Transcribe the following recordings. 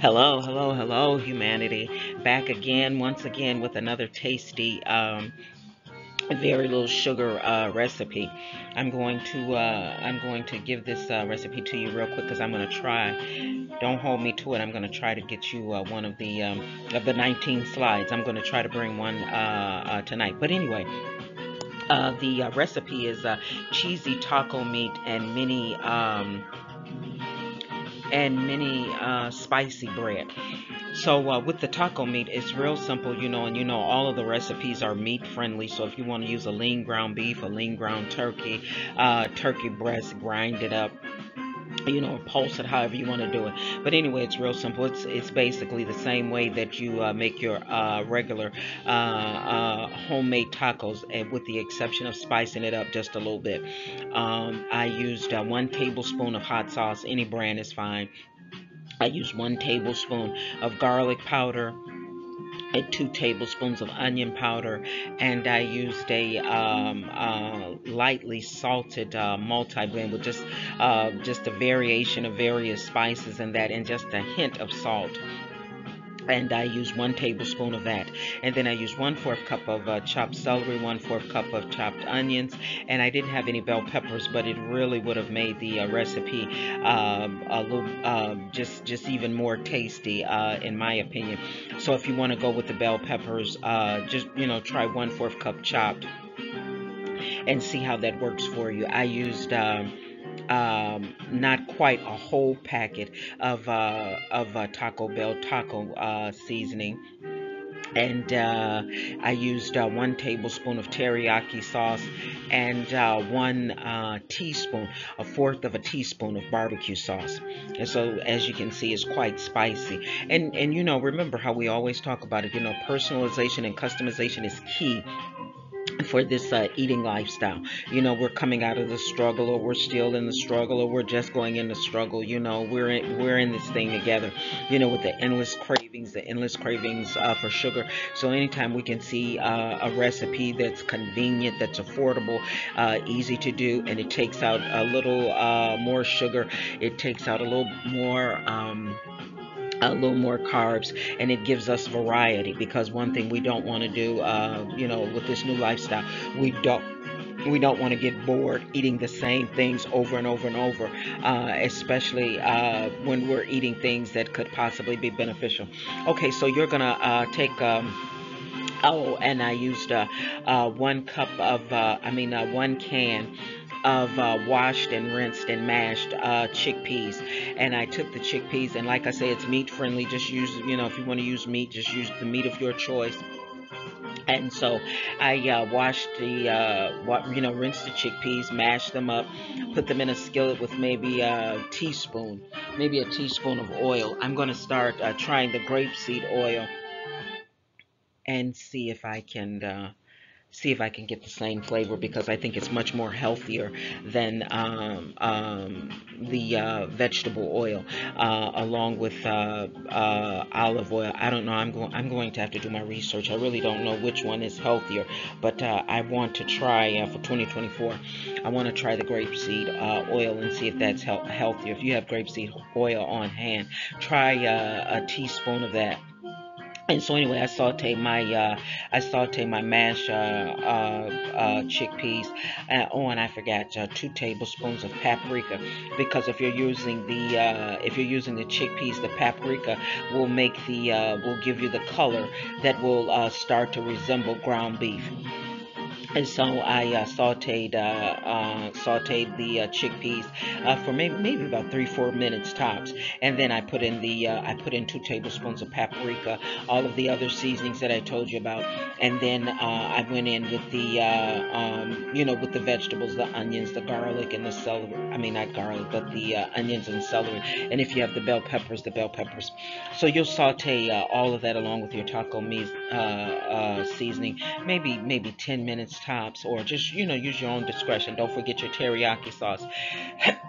Hello, hello, hello, humanity. Back again, once again, with another tasty, very little sugar recipe. I'm going to give this recipe to you real quick because I'm going to try. Don't hold me to it. I'm going to try to get you one of the 19 slides. I'm going to try to bring one tonight. But anyway, the recipe is cheesy taco meat and mini spicy bread. So with the taco meat, it's real simple, and all of the recipes are meat friendly. So if you want to use a lean ground beef, a lean ground turkey, turkey breast, grind it up, pulse it however you want to do it. But anyway, it's real simple. It's basically the same way that you make your regular homemade tacos, and with the exception of spicing it up just a little bit. I used 1 tablespoon of hot sauce. Any brand is fine. I used 1 tablespoon of garlic powder and 2 tablespoons of onion powder, and I used a lightly salted multi-blend with just a variation of various spices in that, and just a hint of salt. And I use 1 tablespoon of that, and then I use 1/4 cup of chopped celery, 1/4 cup of chopped onions, and I didn't have any bell peppers, but it really would have made the recipe a little just even more tasty, in my opinion. So if you want to go with the bell peppers, just try 1/4 cup chopped and see how that works for you. I used not quite a whole packet of Taco Bell taco seasoning, and I used 1 tablespoon of teriyaki sauce, and 1 teaspoon, a fourth of a teaspoon of barbecue sauce. And so, as you can see, it's quite spicy. And remember how we always talk about it. Personalization and customization is key for this eating lifestyle. We're coming out of the struggle, or we're still in the struggle, or we're just going in the struggle. We're in this thing together, with the endless cravings for sugar. So anytime we can see a recipe that's convenient, that's affordable, easy to do, and it takes out a little more sugar, it takes out a little more carbs, and it gives us variety, because one thing we don't want to do, with this new lifestyle, we don't want to get bored eating the same things over and over and over, especially when we're eating things that could possibly be beneficial. Okay, so you're gonna take oh, and I used 1 cup of, 1 can of washed and rinsed and mashed chickpeas. And I took the chickpeas, and like I say, it's meat friendly. Just use, if you want to use meat, just use the meat of your choice. And so I washed rinsed the chickpeas, mashed them up, put them in a skillet with maybe a teaspoon of oil. I'm going to start trying the grapeseed oil, and see if I can get the same flavor, because I think it's much more healthier than the vegetable oil, along with olive oil. I don't know. I'm going to have to do my research. I really don't know which one is healthier, but I want to try, for 2024. I want to try the grapeseed oil and see if that's healthier. If you have grapeseed oil on hand, try a teaspoon of that. And so anyway, I saute my mashed chickpeas. Oh, and I forgot 2 tablespoons of paprika, because if you're using the chickpeas, the paprika will give you the color that will start to resemble ground beef. And so I sauteed the chickpeas for maybe about 3-4 minutes tops, and then I put in 2 tablespoons of paprika, all of the other seasonings that I told you about, and then I went in with the vegetables, the onions, the garlic, and the celery. I mean, not garlic, but the onions and celery. And if you have the bell peppers. So you'll saute all of that along with your taco meat seasoning, maybe 10 minutes tops, or just use your own discretion. Don't forget your teriyaki sauce.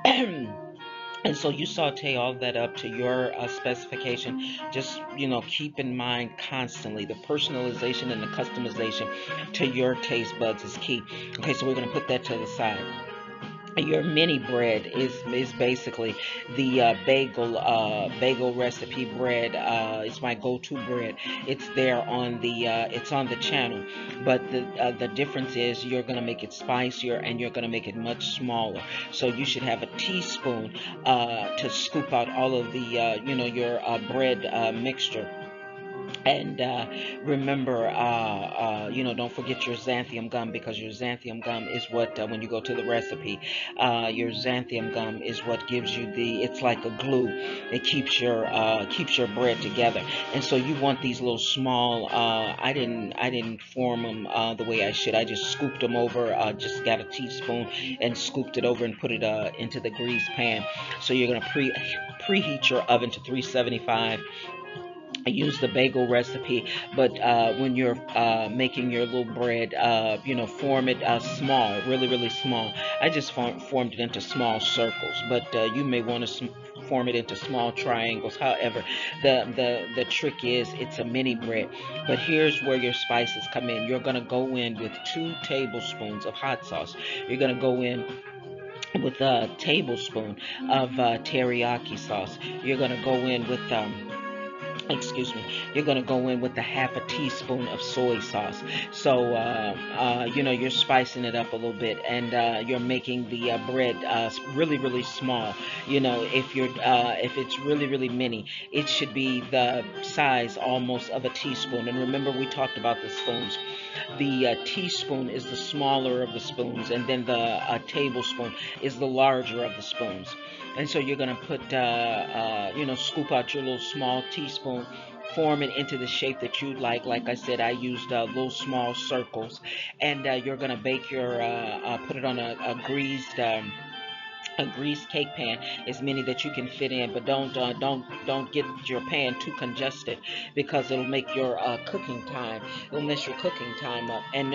And so you saute all that up to your specification. Just keep in mind constantly the personalization and the customization to your taste buds is key. Okay, so we're going to put that to the side. Your mini bread is basically the bagel recipe bread. It's my go-to bread. It's there on the it's on the channel, but the difference is you're gonna make it spicier and you're gonna make it much smaller. So you should have a teaspoon to scoop out all of the your bread mixture. And remember, don't forget your xanthium gum, because your xanthium gum is what, when you go to the recipe, your xanthium gum is what gives you it's like a glue. It keeps your bread together. And so you want these little small. I didn't form them the way I should. I just scooped them over. Just got a teaspoon and scooped it over and put it into the grease pan. So you're gonna preheat your oven to 375. I use the bagel recipe, but when you're making your little bread, form it small, really, really small. I just formed it into small circles, but you may want to form it into small triangles. However, the trick is it's a mini bread. But here's where your spices come in. You're gonna go in with 2 tablespoons of hot sauce. You're gonna go in with a tablespoon of teriyaki sauce. You're gonna go in with excuse me, you're going to go in with a half a teaspoon of soy sauce. So you're spicing it up a little bit, and you're making the bread really, really small. If it's really, really mini, it should be the size almost of a teaspoon. And remember, we talked about the spoons. The teaspoon is the smaller of the spoons, and then the tablespoon is the larger of the spoons. And so you're gonna scoop out your little small teaspoon, form it into the shape that you'd like. Like I said, I used little small circles, and you're gonna bake put it on a greased cake pan, as many that you can fit in, but don't get your pan too congested, because it'll make it'll mess your cooking time up, and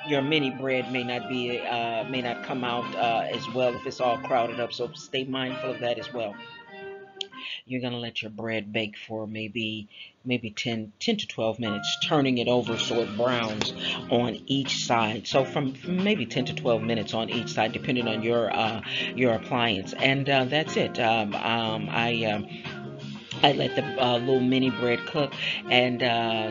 your mini bread may not come out as well if it's all crowded up. So stay mindful of that as well. You're going to let your bread bake for maybe 10 to 12 minutes, turning it over so it browns on each side. So from maybe 10 to 12 minutes on each side, depending on your appliance. And that's it. I let the little mini bread cook, and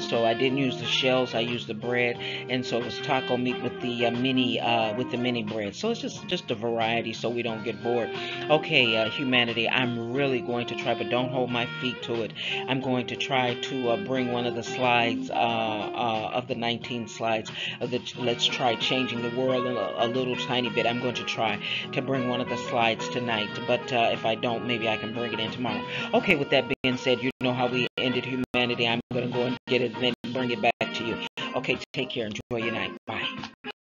so I didn't use the shells. I used the bread, and so it was taco meat with the mini bread. So it's just a variety, so we don't get bored. Okay, humanity, I'm really going to try, but don't hold my feet to it. I'm going to try to bring one of the slides of the 19 slides of the Let's Try Changing the World a little tiny bit. I'm going to try to bring one of the slides tonight, but if I don't, maybe I can bring it in tomorrow. Okay, with that being said, you know how we ended, humanity. I'm going to go and get it and then bring it back to you. Okay, take care. Enjoy your night.